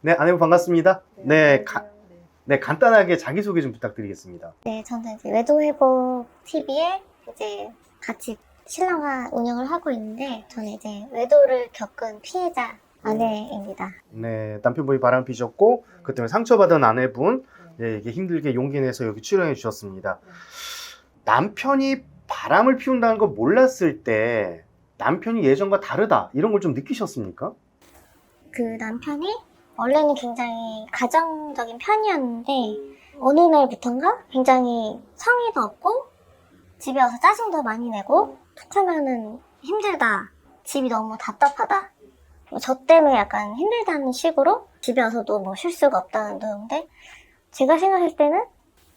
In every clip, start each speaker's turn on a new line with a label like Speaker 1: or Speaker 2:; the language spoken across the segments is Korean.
Speaker 1: 네, 아내분 반갑습니다. 네,
Speaker 2: 안녕하세요.
Speaker 1: 네, 간단하게 자기소개 좀 부탁드리겠습니다.
Speaker 2: 네, 저는 이제 외도회복 TV에 이제 같이 신랑과 운영을 하고 있는데, 저는 이제 외도를 겪은 피해자 아내입니다.
Speaker 1: 네, 남편분이 바람 피셨고, 그 때문에 상처받은 아내분, 예, 이게 힘들게 용기 내서 여기 출연해 주셨습니다. 남편이 바람을 피운다는 걸 몰랐을 때, 남편이 예전과 다르다, 이런 걸 좀 느끼셨습니까?
Speaker 2: 그 남편이 원래는 굉장히 가정적인 편이었는데, 어느 날부턴가 굉장히 성의도 없고, 집에 와서 짜증도 많이 내고, 툭 하면은 힘들다, 집이 너무 답답하다, 저 때문에 약간 힘들다는 식으로 집에 와서도 뭐 쉴 수가 없다는 건데, 제가 생각할 때는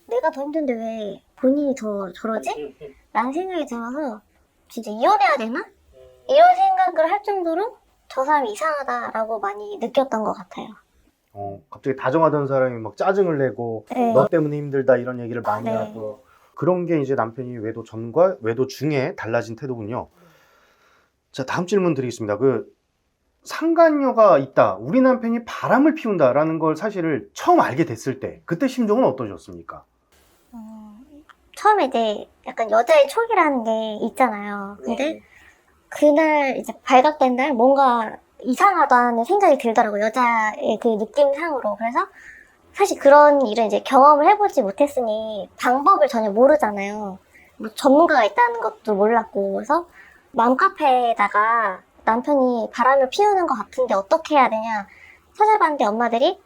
Speaker 2: 내가 더 힘든데 왜 본인이 더 저러지? 라는 생각이 들어서 진짜 이혼해야 되나? 이런 생각을 할 정도로 저 사람이 이상하다라고 많이 느꼈던 것 같아요.
Speaker 1: 갑자기 다정하던 사람이 막 짜증을 내고,
Speaker 2: 네.
Speaker 1: 너 때문에 힘들다, 이런 얘기를 많이
Speaker 2: 네.
Speaker 1: 하고, 그런 게 이제 남편이 외도 전과 외도 중에 달라진 태도군요. 자, 다음 질문 드리겠습니다. 상간녀가 있다, 우리 남편이 바람을 피운다라는 걸 사실을 처음 알게 됐을 때, 그때 심정은 어떠셨습니까?
Speaker 2: 처음에 이제 약간 여자의 촉이라는 게 있잖아요. 근데 그날 이제 발각된 날 뭔가 이상하다는 생각이 들더라고요. 여자의 그 느낌상으로. 그래서 사실 그런 일은 이제 경험을 해보지 못했으니 방법을 전혀 모르잖아요. 뭐 전문가가 있다는 것도 몰랐고. 그래서 맘카페에다가 남편이 바람을 피우는 것 같은데 어떻게 해야 되냐 찾아봤는데, 엄마들이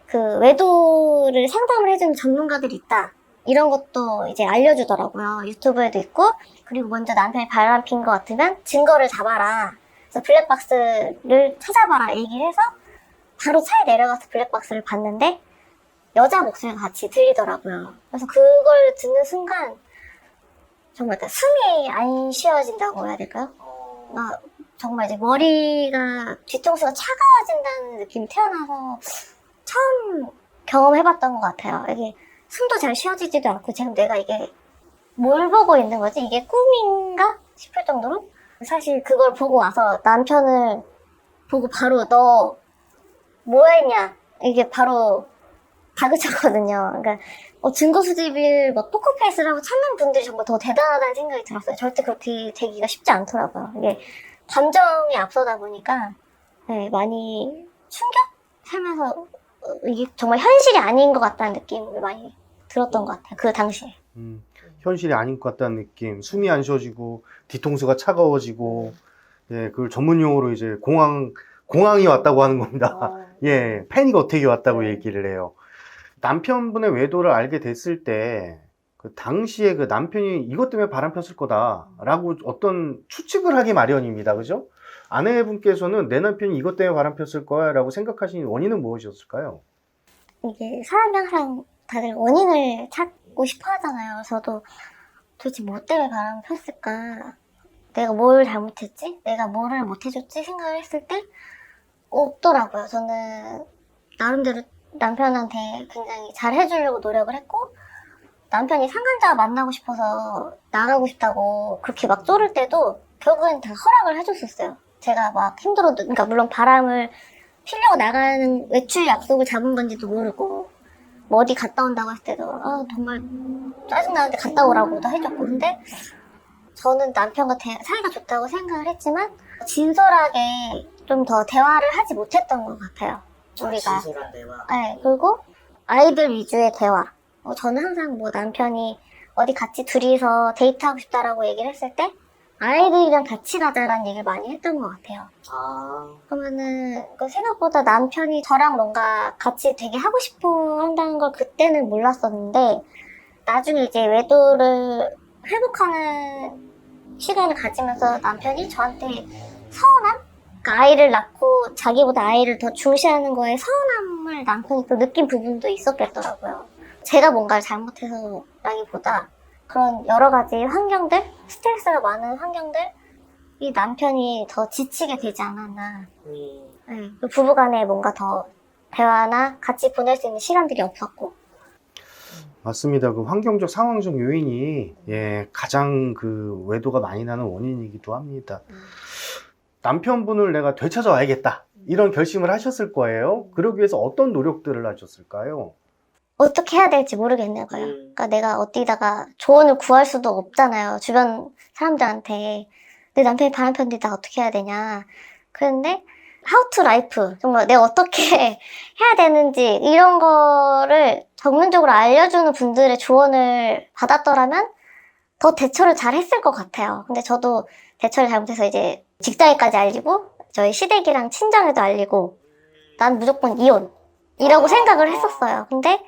Speaker 2: 그 외도를 상담을 해주는 전문가들이 있다, 이런 것도 이제 알려주더라고요. 유튜브에도 있고. 그리고 먼저 남편이 바람 핀 것 같으면 증거를 잡아라, 그래서 블랙박스를 찾아봐라 얘기를 해서 바로 차에 내려가서 블랙박스를 봤는데 여자 목소리가 같이 들리더라고요. 그래서 그걸 듣는 순간 정말 숨이 안 쉬어진다고 해야 될까요? 정말 이제 머리가, 뒤통수가 차가워진다는 느낌이 태어나서 처음 경험해봤던 것 같아요. 이게 숨도 잘 쉬어지지도 않고, 지금 내가 이게 뭘 보고 있는 거지? 이게 꿈인가? 싶을 정도로. 사실 그걸 보고 와서 남편을 보고 바로 너 뭐 했냐? 이게 바로 다그쳤거든요. 그러니까 증거 수집을 뭐 포커페이스를 하고 찾는 분들이 정말 더 대단하다는 생각이 들었어요. 절대 그렇게 되기가 쉽지 않더라고요. 이게 감정이 앞서다 보니까 네, 많이 충격? 살면서 이게 정말 현실이 아닌 것 같다는 느낌을 많이 들었던 것 같아요. 그 당시에.
Speaker 1: 현실이 아닌 것 같다는 느낌, 숨이 안 쉬어지고, 뒤통수가 차가워지고, 예, 그걸 전문 용어로 이제 공황이 왔다고 하는 겁니다. 예, 패닉 어택이 왔다고 얘기를 해요. 남편분의 외도를 알게 됐을 때, 그 당시에 그 남편이 이것 때문에 바람 폈을 거다라고 어떤 추측을 하기 마련입니다. 그죠? 아내분께서는 내 남편이 이것 때문에 바람 폈을 거야 라고 생각하신 원인은 무엇이었을까요?
Speaker 2: 이게 사람이 항상 다들 원인을 찾고 싶어 하잖아요. 저도 도대체 뭐 때문에 바람을 폈을까? 내가 뭘 잘못했지? 내가 뭐를 못해줬지? 생각을 했을 때 없더라고요. 저는 나름대로 남편한테 굉장히 잘 해주려고 노력을 했고, 남편이 상간자 만나고 싶어서 나가고 싶다고 그렇게 막 쪼를 때도 결국엔 다 허락을 해줬었어요. 제가 막 힘들어도, 그러니까 물론 바람을 피려고 나가는 외출 약속을 잡은 건지도 모르고, 뭐 어디 갔다 온다고 했을 때도 정말 짜증나는데 갔다 오라고도 해줬고. 근데 저는 남편과 사이가 좋다고 생각을 했지만 진솔하게 좀 더 대화를 하지 못했던 것 같아요. 우리가.
Speaker 3: 진솔한 대화.
Speaker 2: 네, 그리고 아이들 위주의 대화. 저는 항상 뭐 남편이 어디 같이 둘이서 데이트하고 싶다라고 얘기를 했을 때 아이들이랑 같이 가자라는 얘기를 많이 했던 것 같아요. 그러면은 생각보다 남편이 저랑 뭔가 같이 되게 하고 싶어 한다는 걸 그때는 몰랐었는데, 나중에 이제 외도를 회복하는 시간을 가지면서 남편이 저한테 서운함? 그러니까 아이를 낳고 자기보다 아이를 더 중시하는 거에 서운함을 남편이 또 느낀 부분도 있었겠더라고요. 제가 뭔가를 잘못해서라기보다 그런 여러 가지 환경들, 스트레스가 많은 환경들, 이 남편이 더 지치게 되지 않았나. 네, 부부간에 뭔가 더 대화나 같이 보낼 수 있는 시간들이 없었고.
Speaker 1: 맞습니다. 그 환경적, 상황적 요인이 가장 그 외도가 많이 나는 원인이기도 합니다. 남편분을 내가 되찾아와야겠다. 이런 결심을 하셨을 거예요. 그러기 위해서 어떤 노력들을 하셨을까요?
Speaker 2: 어떻게 해야 될지 모르겠는 거예요. 그러니까 내가 어디다가 조언을 구할 수도 없잖아요. 주변 사람들한테. 내 남편이 바람 폈는데 나 어떻게 해야 되냐. 그런데 How to Life, 정말 내가 어떻게 해야 되는지 이런 거를 전문적으로 알려주는 분들의 조언을 받았더라면 더 대처를 잘 했을 것 같아요. 근데 저도 대처를 잘못해서 이제 직장에까지 알리고 저희 시댁이랑 친정에도 알리고 난 무조건 이혼이라고 생각을 했었어요. 근데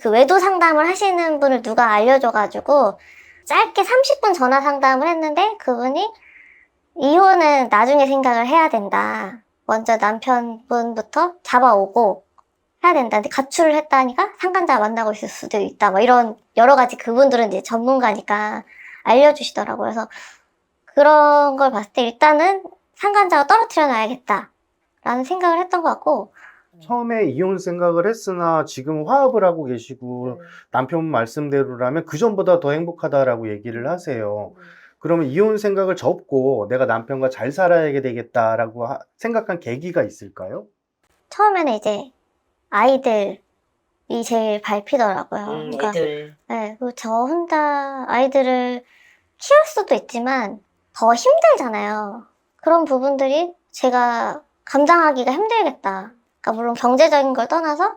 Speaker 2: 그 외도 상담을 하시는 분을 누가 알려줘가지고 짧게 30분 전화 상담을 했는데 그분이 이혼은 나중에 생각을 해야 된다. 먼저 남편분부터 잡아오고 해야 된다. 근데 가출을 했다니까 상간자 만나고 있을 수도 있다. 뭐 이런 여러 가지 그분들은 이제 전문가니까 알려주시더라고요. 그래서 그런 걸 봤을 때 일단은 상간자가 떨어뜨려 놔야겠다라는 생각을 했던 것 같고
Speaker 1: 처음에 이혼 생각을 했으나 지금 화합을 하고 계시고 남편 말씀대로라면 그전보다 더 행복하다라고 얘기를 하세요. 그러면 이혼 생각을 접고 내가 남편과 잘 살아야 되겠다라고 생각한 계기가 있을까요?
Speaker 2: 처음에는 이제 아이들이 제일 밟히더라고요. 그러니까
Speaker 3: 애들.
Speaker 2: 네, 저 혼자 아이들을 키울 수도 있지만 더 힘들잖아요. 그런 부분들이 제가 감당하기가 힘들겠다. 그러니까 물론 경제적인 걸 떠나서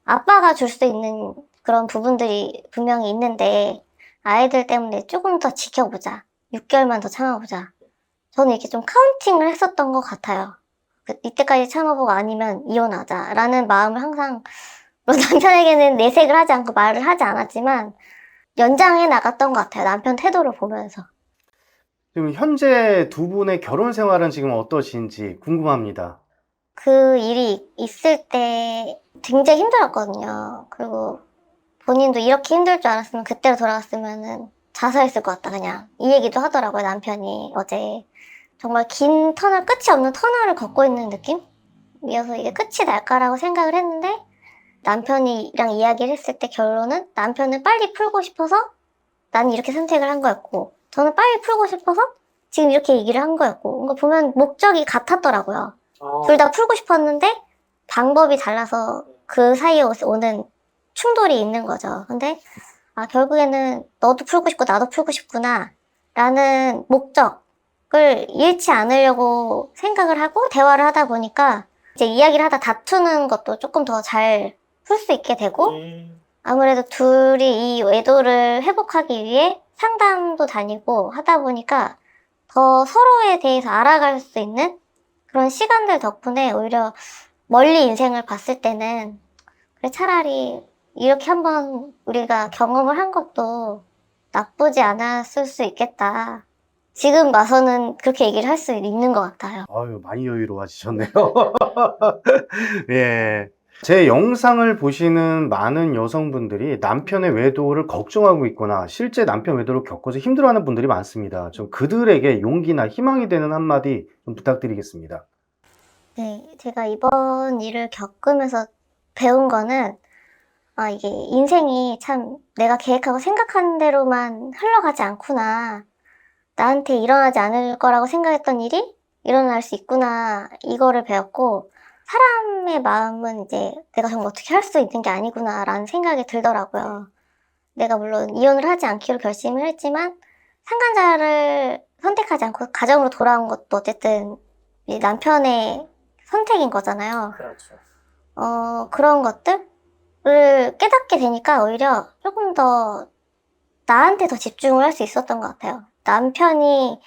Speaker 2: 아빠가 줄 수 있는 그런 부분들이 분명히 있는데 아이들 때문에 조금 더 지켜보자. 6개월만 더 참아보자. 저는 이렇게 좀 카운팅을 했었던 것 같아요. 이때까지 참아보고 아니면 이혼하자라는 마음을 항상 물론 남편에게는 내색을 하지 않고 말을 하지 않았지만 연장해 나갔던 것 같아요. 남편 태도를 보면서.
Speaker 1: 지금 현재 두 분의 결혼 생활은 지금 어떠신지 궁금합니다.
Speaker 2: 그 일이 있을 때 굉장히 힘들었거든요. 그리고 본인도 이렇게 힘들 줄 알았으면 그때로 돌아갔으면 자살했을 것 같다 그냥. 이 얘기도 하더라고요, 남편이 어제. 정말 긴 터널, 끝이 없는 터널을 걷고 있는 느낌이어서 이게 끝이 날까라고 생각을 했는데 남편이랑 이야기를 했을 때 결론은 남편은 빨리 풀고 싶어서 나는 이렇게 선택을 한 거였고 저는 빨리 풀고 싶어서 지금 이렇게 얘기를 한 거였고 뭔가 보면 목적이 같았더라고요. 둘 다 풀고 싶었는데 방법이 달라서 그 사이에 오는 충돌이 있는 거죠. 근데 결국에는 너도 풀고 싶고 나도 풀고 싶구나 라는 목적을 잃지 않으려고 생각을 하고 대화를 하다 보니까 이제 이야기를 하다 다투는 것도 조금 더 잘 풀 수 있게 되고 아무래도 둘이 이 외도를 회복하기 위해 상담도 다니고 하다 보니까 더 서로에 대해서 알아갈 수 있는 그런 시간들 덕분에 오히려 멀리 인생을 봤을 때는 그래 차라리 이렇게 한번 우리가 경험을 한 것도 나쁘지 않았을 수 있겠다. 지금 와서는 그렇게 얘기를 할 수 있는 것 같아요.
Speaker 1: 아유, 많이 여유로워지셨네요. 예. 제 영상을 보시는 많은 여성분들이 남편의 외도를 걱정하고 있거나 실제 남편 외도를 겪어서 힘들어하는 분들이 많습니다. 좀 그들에게 용기나 희망이 되는 한마디 좀 부탁드리겠습니다.
Speaker 2: 네, 제가 이번 일을 겪으면서 배운 거는 이게 인생이 참 내가 계획하고 생각한 대로만 흘러가지 않구나. 나한테 일어나지 않을 거라고 생각했던 일이 일어날 수 있구나. 이거를 배웠고 사람의 마음은 이제 내가 정말 어떻게 할 수 있는 게 아니구나라는 생각이 들더라고요. 내가 물론 이혼을 하지 않기로 결심을 했지만 상간자를 선택하지 않고 가정으로 돌아온 것도 어쨌든 이 남편의 선택인 거잖아요.
Speaker 3: 그렇죠.
Speaker 2: 그런 것들을 깨닫게 되니까 오히려 조금 더 나한테 더 집중을 할 수 있었던 것 같아요. 남편이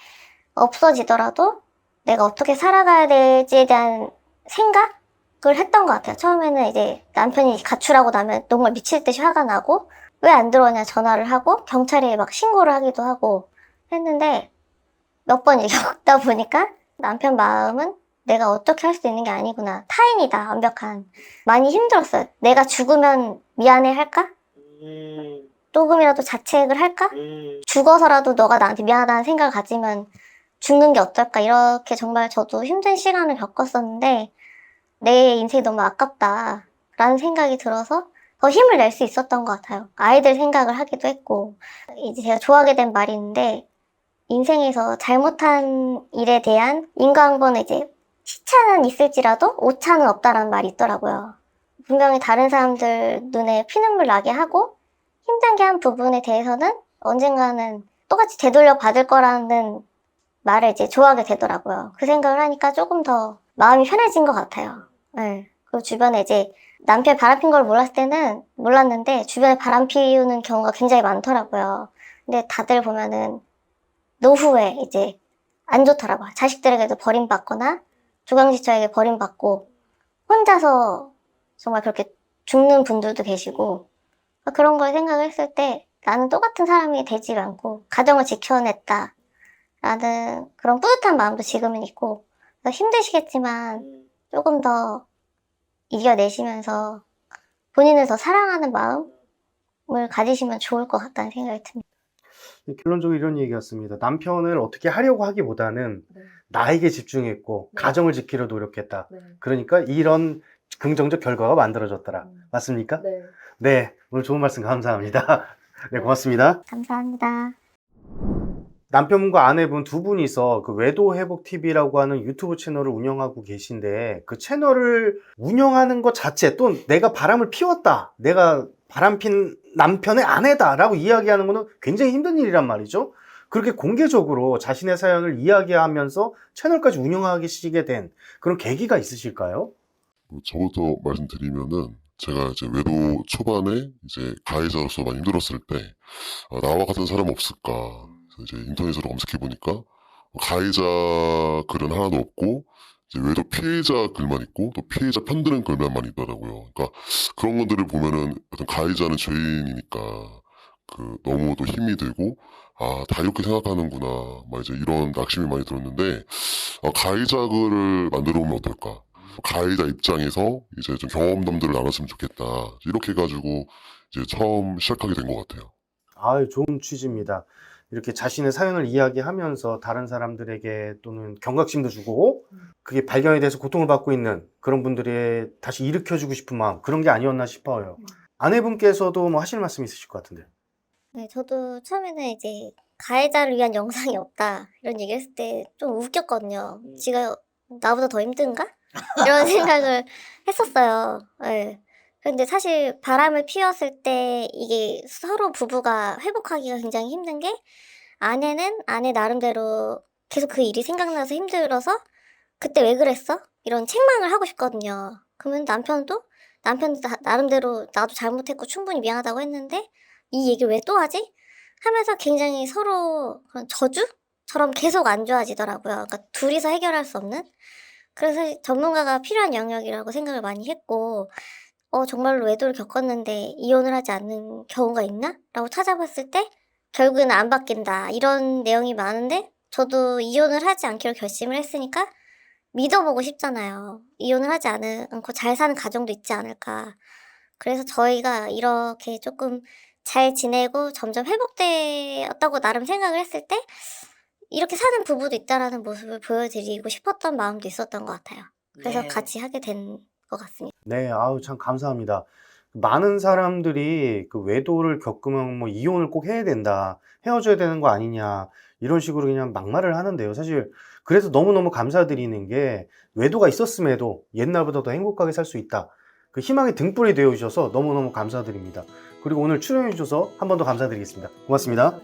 Speaker 2: 없어지더라도 내가 어떻게 살아가야 될지에 대한 생각을 했던 것 같아요. 처음에는 이제 남편이 가출하고 나면 정말 미칠 듯이 화가 나고 왜 안 들어오냐 전화를 하고 경찰에 막 신고를 하기도 하고 했는데 몇 번 겪다 보니까 남편 마음은 내가 어떻게 할 수 있는 게 아니구나. 타인이다, 완벽한. 많이 힘들었어요. 내가 죽으면 미안해 할까? 조금이라도 자책을 할까? 죽어서라도 너가 나한테 미안하다는 생각을 가지면 죽는 게 어떨까? 이렇게 정말 저도 힘든 시간을 겪었었는데 내 인생이 너무 아깝다 라는 생각이 들어서 더 힘을 낼 수 있었던 것 같아요. 아이들 생각을 하기도 했고 이제 제가 좋아하게 된 말이 있는데 인생에서 잘못한 일에 대한 인과응보는 이제 시차는 있을지라도 오차는 없다라는 말이 있더라고요. 분명히 다른 사람들 눈에 피눈물 나게 하고 힘든 게 한 부분에 대해서는 언젠가는 똑같이 되돌려 받을 거라는 말을 이제 좋아하게 되더라고요. 그 생각을 하니까 조금 더 마음이 편해진 것 같아요. 네. 그리고 주변에 이제 남편이 바람핀 걸 몰랐는데 주변에 바람 피우는 경우가 굉장히 많더라고요. 근데 다들 보면은 노후에 이제 안 좋더라고요. 자식들에게도 버림받거나 조강지처에게 버림받고 혼자서 정말 그렇게 죽는 분들도 계시고 그런 걸 생각했을 때 나는 똑같은 사람이 되지 않고 가정을 지켜냈다 라는 그런 뿌듯한 마음도 지금은 있고 힘드시겠지만 조금 더 이겨내시면서 본인을 더 사랑하는 마음을 가지시면 좋을 것 같다는 생각이 듭니다.
Speaker 1: 결론적으로 이런 얘기였습니다. 남편을 어떻게 하려고 하기보다는
Speaker 3: 네.
Speaker 1: 나에게 집중했고
Speaker 3: 네.
Speaker 1: 가정을 지키려 노력했다.
Speaker 3: 네.
Speaker 1: 그러니까 이런 긍정적 결과가 만들어졌더라. 맞습니까?
Speaker 3: 네.
Speaker 1: 네, 오늘 좋은 말씀 감사합니다. 네, 고맙습니다.
Speaker 2: 감사합니다.
Speaker 1: 남편분과 아내분 두 분이서 그 외도 회복 TV라고 하는 유튜브 채널을 운영하고 계신데 그 채널을 운영하는 것 자체 또 내가 바람을 피웠다, 내가 바람핀 남편의 아내다라고 이야기하는 것은 굉장히 힘든 일이란 말이죠. 그렇게 공개적으로 자신의 사연을 이야기하면서 채널까지 운영하시게 된 그런 계기가 있으실까요?
Speaker 4: 저부터 말씀드리면은 제가 이제 외도 초반에 이제 가해자로서 많이 힘들었을 때 나와 같은 사람 없을까? 그래서 이제 인터넷으로 검색해 보니까 가해자 글은 하나도 없고 이제 외도 피해자 글만 있고 또 피해자 편드는 글만 많이 있더라고요. 그러니까 그런 것들을 보면은 어떤 가해자는 죄인이니까 너무 또 힘이 들고 다 이렇게 생각하는구나 막 이제 이런 낙심이 많이 들었는데 가해자 글을 만들어 보면 어떨까? 가해자 입장에서 이제 좀 경험담들을 나눴으면 좋겠다. 이렇게 해가지고 이제 처음 시작하게 된 것 같아요.
Speaker 1: 아유, 좋은 취지입니다. 이렇게 자신의 사연을 이야기하면서 다른 사람들에게 또는 경각심도 주고 그게 발견에 대해서 고통을 받고 있는 그런 분들의 다시 일으켜주고 싶은 마음, 그런 게 아니었나 싶어요. 아내분께서도 뭐 하실 말씀 있으실 것 같은데.
Speaker 2: 네, 저도 처음에는 이제 가해자를 위한 영상이 없다 이런 얘기 했을 때 좀 웃겼거든요. 지가 나보다 더 힘든가? 이런 생각을 했었어요. 네. 근데 사실 바람을 피웠을 때 이게 서로 부부가 회복하기가 굉장히 힘든 게 아내는 아내 나름대로 계속 그 일이 생각나서 힘들어서 그때 왜 그랬어? 이런 책망을 하고 싶거든요. 그러면 남편도 나름대로 나도 잘못했고 충분히 미안하다고 했는데 이 얘기를 왜 또 하지? 하면서 굉장히 서로 그런 저주처럼 계속 안 좋아지더라고요. 그러니까 둘이서 해결할 수 없는? 그래서 전문가가 필요한 영역이라고 생각을 많이 했고 정말로 외도를 겪었는데 이혼을 하지 않는 경우가 있나? 라고 찾아봤을 때 결국에는 안 바뀐다 이런 내용이 많은데 저도 이혼을 하지 않기로 결심을 했으니까 믿어보고 싶잖아요. 이혼을 하지 않고 잘 사는 가정도 있지 않을까. 그래서 저희가 이렇게 조금 잘 지내고 점점 회복되었다고 나름 생각을 했을 때 이렇게 사는 부부도 있다라는 모습을 보여드리고 싶었던 마음도 있었던 것 같아요. 그래서
Speaker 3: 네.
Speaker 2: 같이 하게 된 것 같습니다.
Speaker 1: 네, 아우, 참 감사합니다. 많은 사람들이 그 외도를 겪으면 뭐 이혼을 꼭 해야 된다, 헤어져야 되는 거 아니냐, 이런 식으로 그냥 막말을 하는데요. 사실, 그래서 너무너무 감사드리는 게 외도가 있었음에도 옛날보다 더 행복하게 살 수 있다. 그 희망의 등불이 되어 주셔서 너무너무 감사드립니다. 그리고 오늘 출연해 주셔서 한 번 더 감사드리겠습니다. 고맙습니다.